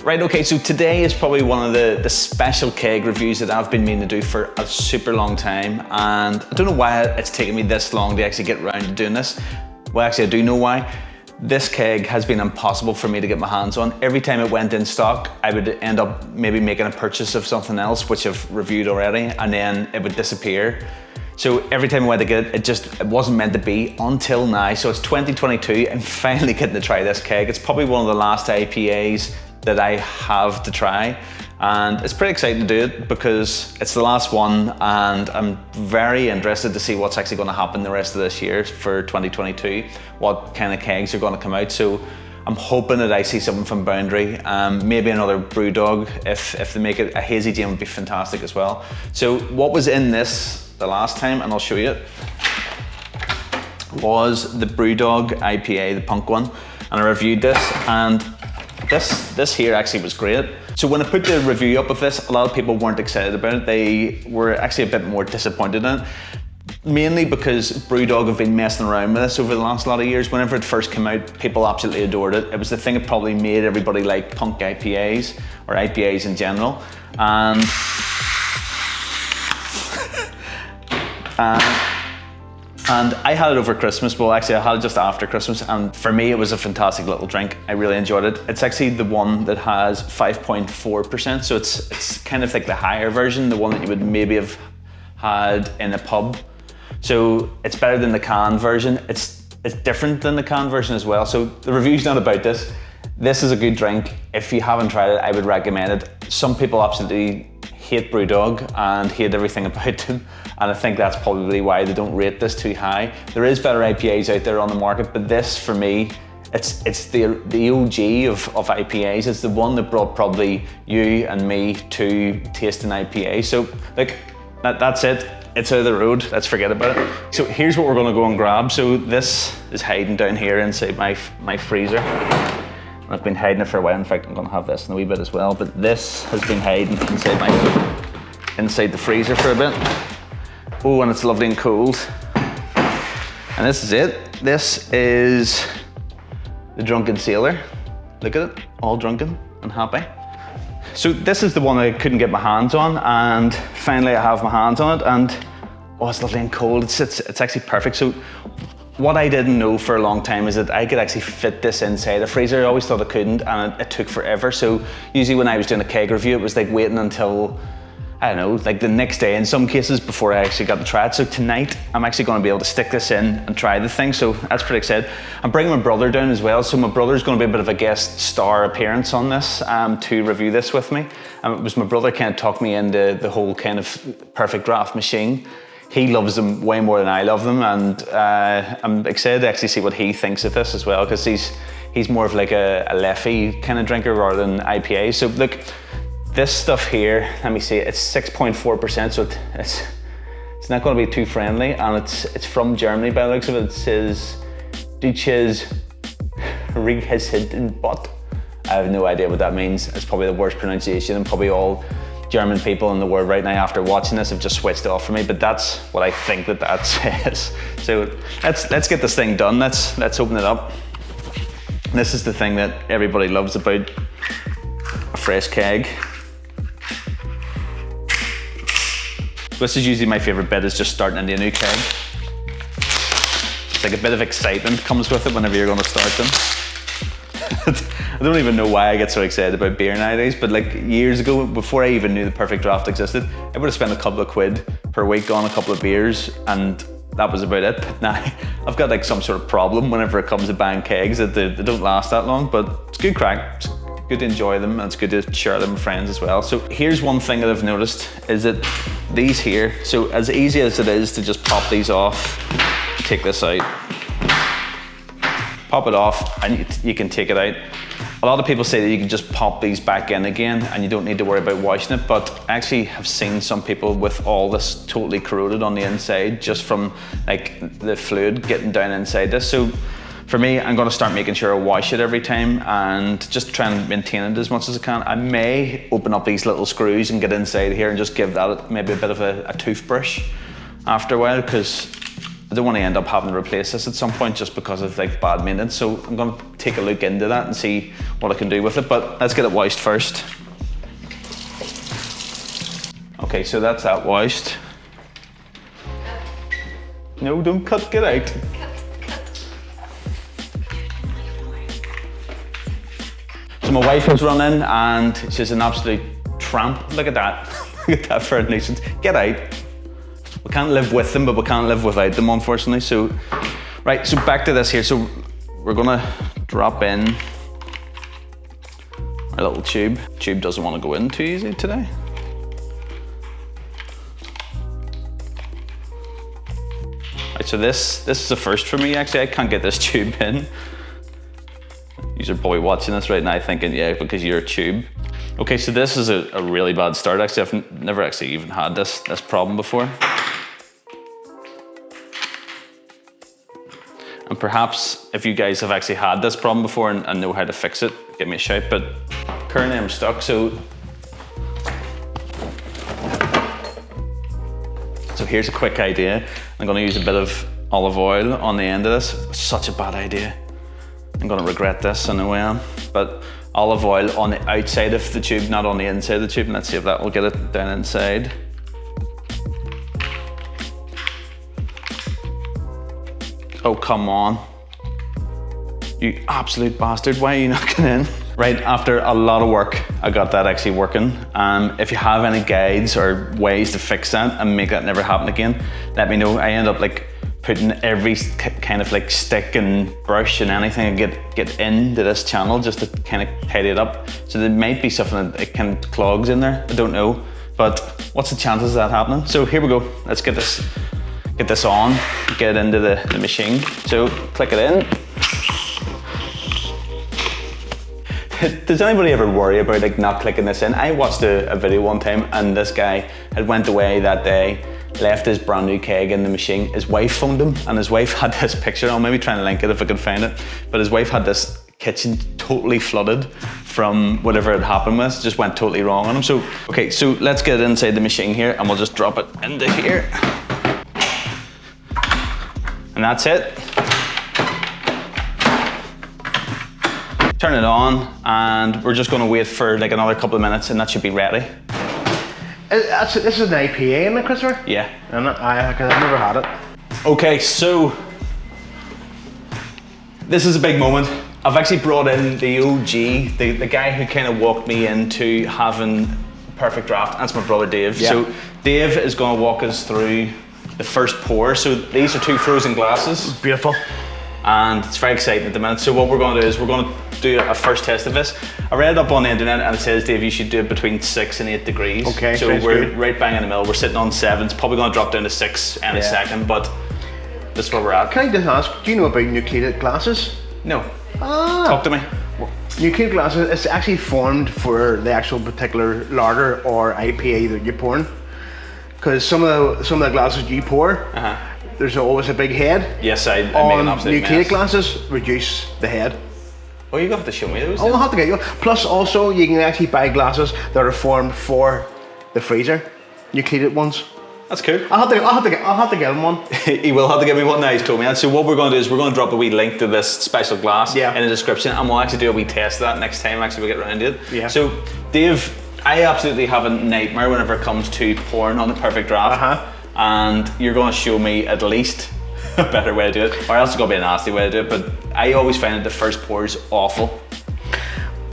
Right, okay, so today is probably one of the special keg reviews that I've been meaning to do for a super long time, and I don't know why it's taken me this long to actually get around to doing this. Well, actually I do know why. This keg has been impossible for me to get my hands on. Every time it went in stock, I would end up maybe making a purchase of something else, which I've reviewed already, and then it would disappear. So every time I went to get it, it wasn't meant to be until now. So it's 2022, I'm finally getting to try this keg. It's probably one of the last IPAs that I have to try, and it's pretty exciting to do it because it's the last one, and I'm very interested to see what's actually going to happen the rest of this year for 2022, what kind of kegs are going to come out. So I'm hoping that I see something from Boundary, maybe another Brewdog. If they make it a hazy gin would be fantastic as well. So what was in this the last time, and I'll show you it, was the Brewdog IPA, the punk one, and I reviewed this, and this here actually was great. So when I put the review up of this, a lot of people weren't excited about it. They were actually a bit more disappointed in it. Mainly because Brewdog have been messing around with this over the last lot of years. Whenever it first came out, people absolutely adored it. It was the thing that probably made everybody like punk IPAs, or IPAs in general. And I had it over Christmas. Well, actually I had it just after Christmas, and for me it was a fantastic little drink. I really enjoyed it. It's actually the one that has 5.4%, so it's kind of like the higher version, the one that you would maybe have had in a pub. So it's better than the canned version. It's different than the canned version as well. So the review's not about this. This is a good drink. If you haven't tried it, I would recommend it. Some people absolutely hate Brewdog and hate everything about them, and I think that's probably why they don't rate this too high. There is better IPAs out there on the market, but this, for me, it's the OG of IPAs. It's the one that brought probably you and me to tasting IPA. So look, that's it. It's out of the road. Let's forget about it. So here's what we're going to go and grab. So this is hiding down here inside my freezer. I've been hiding it for a while. In fact, I'm going to have this in a wee bit as well, but this has been hiding inside the freezer for a bit. Oh, and it's lovely and cold. And this is it. This is the Drunken Sailor. Look at it, all drunken and happy. So this is the one I couldn't get my hands on, and finally I have my hands on it, and oh, it's lovely and cold. It's actually perfect. So what I didn't know for a long time is that I could actually fit this inside a freezer. I always thought I couldn't, and it took forever. So usually when I was doing a keg review, it was like waiting until, I don't know, like the next day in some cases before I actually got to try it. So tonight, I'm actually going to be able to stick this in and try the thing. So that's pretty exciting. I'm bringing my brother down as well. So my brother's going to be a bit of a guest star appearance on this to review this with me. It was my brother kind of talked me into the whole kind of perfect draft machine. He loves them way more than I love them, and I'm excited to actually see what he thinks of this as well, because he's more of like a Leffy kind of drinker rather than IPA. So look, this stuff here, let me see, it's 6.4%, so it's not going to be too friendly, and it's from Germany by the looks of it. It says Deutsches Regentenbot. I have no idea what that means. It's probably the worst pronunciation, and probably all German people in the world right now after watching this have just switched off for me, but that's what I think that says. So let's get this thing done. Let's open it up. This is the thing that everybody loves about a fresh keg. This is usually my favorite bit, is just starting into a new keg. It's like a bit of excitement comes with it whenever you're going to start them. I don't even know why I get so excited about beer nowadays, but like years ago, before I even knew the Perfect Draft existed, I would have spent a couple of quid per week on a couple of beers, and that was about it. But now I've got like some sort of problem whenever it comes to buying kegs that they don't last that long, but it's good crack. It's good to enjoy them, and it's good to share them with friends as well. So here's one thing that I've noticed, is that these here, so as easy as it is to just pop these off, take this out, pop it off, and you can take it out. A lot of people say that you can just pop these back in again and you don't need to worry about washing it, but I actually have seen some people with all this totally corroded on the inside just from like the fluid getting down inside this. So for me, I'm going to start making sure I wash it every time and just try and maintain it as much as I can. I may open up these little screws and get inside here and just give that maybe a bit of a toothbrush after a while, because I don't want to end up having to replace this at some point just because of like bad maintenance. So I'm going to take a look into that and see what I can do with it. But let's get it washed first. Okay, so that's that washed. No, don't cut, get out. So my wife was running and she's an absolute tramp. Look at that. Look at that for a nuisance. Get out. We can't live with them, but we can't live without them, unfortunately. So, right, so back to this here. So we're gonna drop in our little tube. Tube doesn't want to go in too easy today. Right, so this is the first for me, actually. I can't get this tube in. You're probably watching this right now thinking, yeah, because you're a tube. Okay, so this is a really bad start. Actually, I've never actually even had this problem before. And perhaps if you guys have actually had this problem before and know how to fix it, give me a shout. But currently I'm stuck, so here's a quick idea. I'm gonna use a bit of olive oil on the end of this. It's such a bad idea. I'm gonna regret this in a way, but olive oil on the outside of the tube, not on the inside of the tube. And let's see if that will get it down inside. Oh, come on. You absolute bastard, why are you not getting in? Right, after a lot of work, I got that actually working. If you have any guides or ways to fix that and make that never happen again, let me know. I end up like putting every kind of like stick and brush and anything I get into this channel just to kind of tidy it up. So there might be something that it kind of clogs in there, I don't know. But what's the chances of that happening? So here we go, let's get this on, get it into the machine. So click it in. Does anybody ever worry about like not clicking this in? I watched a video one time and this guy had went away that day, left his brand new keg in the machine. His wife phoned him and his wife had this picture. I'll maybe try and link it if I can find it. But his wife had this kitchen totally flooded from whatever had happened with it. Just went totally wrong on him. So, okay, so let's get it inside the machine here and we'll just drop it into here. And that's it. Turn it on and we're just gonna wait for like another couple of minutes and that should be ready. This is an IPA, isn't it, Christopher? Yeah. I've never had it. Okay, so this is a big moment. I've actually brought in the OG, the guy who kind of walked me into having Perfect Draft. That's my brother Dave. Yeah. So Dave is gonna walk us through the first pour. So these are 2 frozen glasses. Beautiful. And it's very exciting at the minute. So what we're going to do is we're going to do a first test of this. I read it up on the internet and it says, Dave, you should do it between 6 and 8 degrees. Okay, so we're good. Right bang in the middle. We're sitting on 7. It's probably going to drop down to 6 any second, but this is where we're at. Can I just ask, do you know about nucleated glasses? No. Ah. Talk to me. Nucleated glasses, it's actually formed for the actual particular lager or IPA that you're pouring. Because some of the glasses you pour, there's always a big head. Yes, I make an absolute mess. Nucleated glasses reduce the head. Oh, you're going to have to show me those. I'll have to get you. Plus, also, you can actually buy glasses that are formed for the freezer, nucleated ones. That's cool. I'll have to get him one. He will have to give me one now, he's told me that. So what we're going to do is we're going to drop a wee link to this special glass in the description and we'll actually do a wee test of that next time actually we get around to it. Yeah. So Dave, I absolutely have a nightmare whenever it comes to pouring on the Perfect Draft. And you're going to show me at least a better way to do it, or else it's going to be a nasty way to do it, but I always find that the first pour is awful.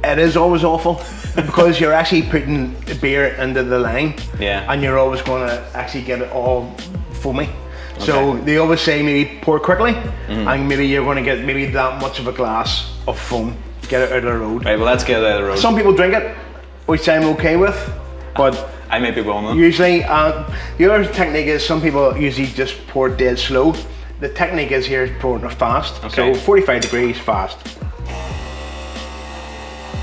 It is always awful because you're actually putting beer into the line and you're always going to actually get it all foamy. Okay. So they always say maybe pour quickly and maybe you're going to get maybe that much of a glass of foam, get it out of the road. Right, well let's get it out of the road. Some people drink it, which I'm okay with, but I may be wrong. Usually, the other technique is some people usually just pour dead slow. The technique is here pouring it fast. Okay. So 45 degrees fast.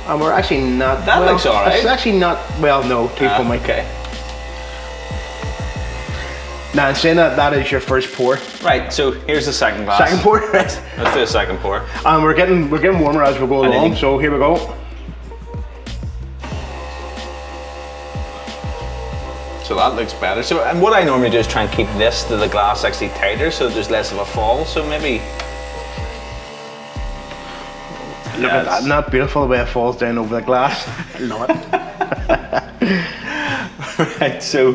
And we're actually not. That looks alright. It's actually not. Well, no, too foamy. Okay. Now, in saying that is your first pour. Right. So here's the second glass. Second pour. Let's do a second pour. And we're getting warmer as we go along. So here we go. So So that looks better. So, and what I normally do is try and keep this to the glass actually tighter so there's less of a fall. So maybe. Look at that, isn't that beautiful the way it falls down over the glass? I love it. Right, so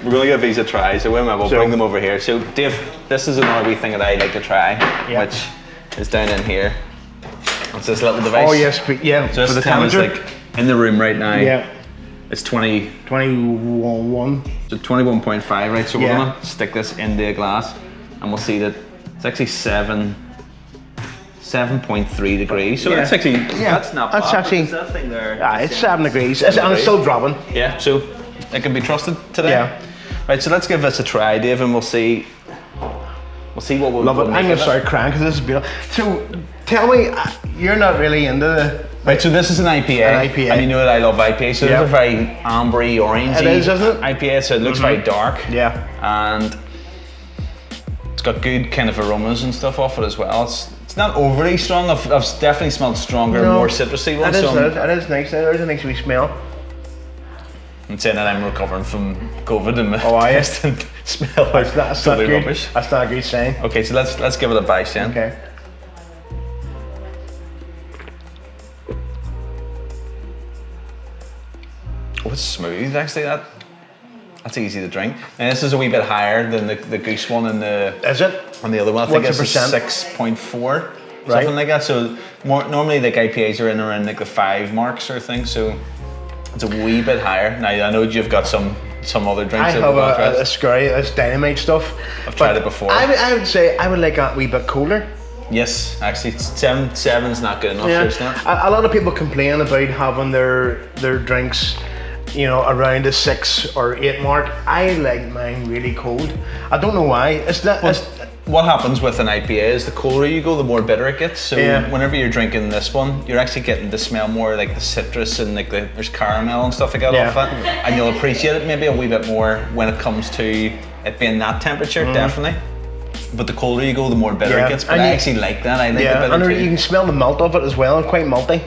we're going to give these a try. So we'll bring them over here. So Dave, this is another wee thing that I like to try, which is down in here. It's this little device. Oh yes, yeah. So this is like in the room right now. Yeah. It's 21. So 21.5, right? So we're gonna stick this into a glass, and we'll see that it's actually 7.3 degrees. So that's actually that's not bad. That's actually that thing there. It's 7 degrees. And it's still dropping. Yeah. So it can be trusted today. Yeah. Right. So let's give this a try, Dave, and we'll see. We'll see what we'll. Love it. I'm gonna start crying because this is beautiful. So tell me, you're not really into the. Right, so this is an IPA. An IPA. And you know that I love IPA, so it's a very ambery, orangey it is, isn't it? IPA, so it looks very dark. Yeah. And it's got good kind of aromas and stuff off it as well. It's not overly strong. I've definitely smelled stronger, more citrusy ones. That is nice. There's a nice wee smell. I'm saying that I'm recovering from COVID and my distant smell. That's not good. Rubbish. That's not a good sign. Okay, so let's give it a bite then. Okay. Oh, it's smooth actually. That's easy to drink. And this is a wee bit higher than the Goose one and the. Is it? And the other one, I think What's it's 6.4, something like that. So normally like IPAs are in around like the 5 mark sort of thing. So it's a wee bit higher. Now I know you've got some other drinks. I have a scurry, this dynamite stuff. I've tried it before. I would say I would like a wee bit colder. Yes, actually, seven's not good enough. Yeah. So it's not. A lot of people complain about having their drinks, you know, around the 6 or 8 mark. I like mine really cold. I don't know why. What happens with an IPA is the colder you go, the more bitter it gets. So whenever you're drinking this one, you're actually getting to smell more like the citrus and like there's caramel and stuff like that off it. And you'll appreciate it maybe a wee bit more when it comes to it being that temperature, definitely. But the colder you go, the more bitter it gets. But I actually like that. I like the bitter and too. You can smell the malt of it as well. Quite malty.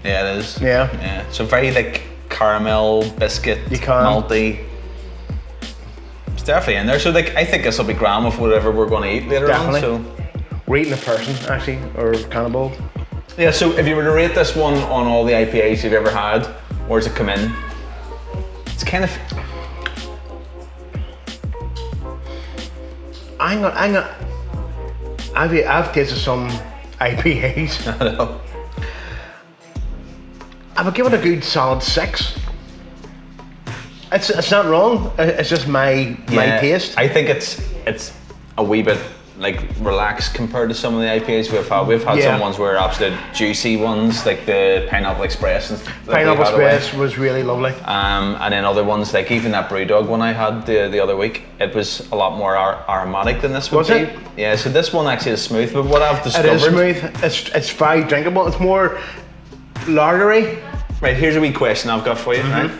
Yeah, it is. Yeah. So very like caramel, biscuit, malty. It's definitely in there. So like I think this will be grand with whatever we're going to eat later on. So we're eating a person actually, or cannibal. Yeah. So if you were to rate this one on all the IPAs you've ever had, where does it come in? It's kind of. I've tasted some IPAs. I know. I would give it a good solid 6. It's not wrong. It's just my taste. I think it's a wee bit like relaxed compared to some of the IPAs we've had. We've had some ones where absolute juicy ones, like the Pineapple Express. Pineapple Express was really lovely. And then other ones, like even that Brewdog one I had the other week, it was a lot more aromatic than this would be. Was it? Yeah, so this one actually is smooth, but what I've discovered... It is smooth. It's very drinkable. It's more lagery. Right, here's a wee question I've got for you, right?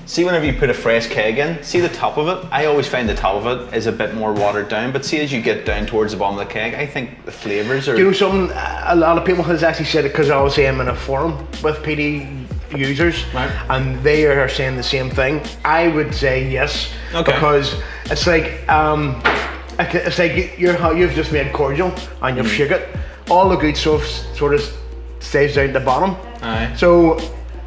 See, whenever you put a fresh keg in, see the top of it? I always find the top of it is a bit more watered down, but see as you get down towards the bottom of the keg, I think the flavours are... Do you know something? A lot of people has actually said it because obviously I'm in a forum with PD users, and they are saying the same thing. I would say yes, because it's like you've just made cordial and you've shook it. All the good stuff sort of stays down at the bottom. So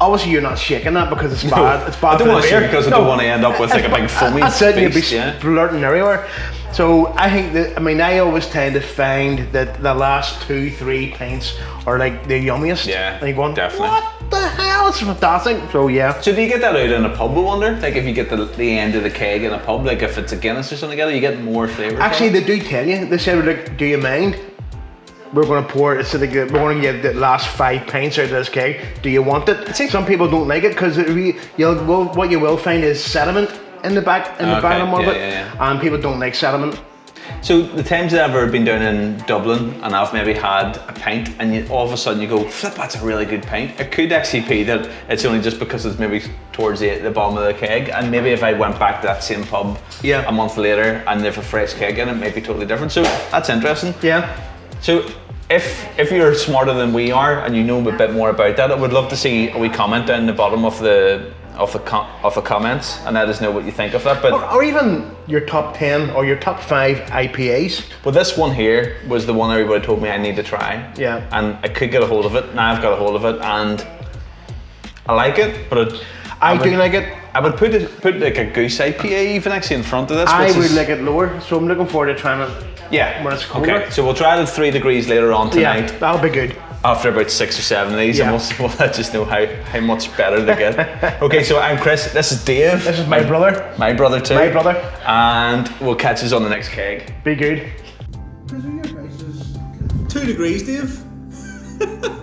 obviously you're not shaking that because it's bad. It's bad. I don't want to shake because I don't want to end up with like a big foamy That's it, you'd be feast, splurting everywhere. So I think that, I always tend to find that the last 2-3 pints are like the yummiest. Yeah, and you're going, definitely. What the hell? It's fantastic. So yeah. So do you get that out in a pub, I wonder? Like if you get the end of the keg in a pub, like if it's a Guinness or something like that, you get more flavour? Actually, they do tell you. They say, like, do you mind? We're going to pour it, so we're going to get the last 5 pints out of this keg. Do you want it? Some people don't like it because what you will find is sediment in the bottom of it, and people don't like sediment. So the times that I've ever been down in Dublin and I've maybe had a pint and all of a sudden you go, flip, that's a really good pint. It could actually be that it's only just because it's maybe towards the bottom of the keg, and maybe if I went back to that same pub a month later and they've a fresh keg in it, may be totally different. So that's interesting. Yeah. So if you're smarter than we are and you know a bit more about that, I would love to see a wee comment down the bottom of the off the comments and let us know what you think of that. But or even your top 10 or your top 5 IPAs. Well, this one here was the one everybody told me I need to try. Yeah. And I could get a hold of it. Now I've got a hold of it, and I like it, but I do like it. I would put like a Goose IPA even actually in front of this. I would like it lower, so I'm looking forward to trying it. Yeah. When it's colder. Okay, so we'll try it at 3 degrees later on tonight. Yeah, that'll be good. After about 6 or 7 of these, Yeah. and we'll let you know how much better they get. Okay, so I'm Chris, this is Dave. This is my brother. My brother too. My brother. And we'll catch us on the next keg. Be good. 2 degrees, Dave.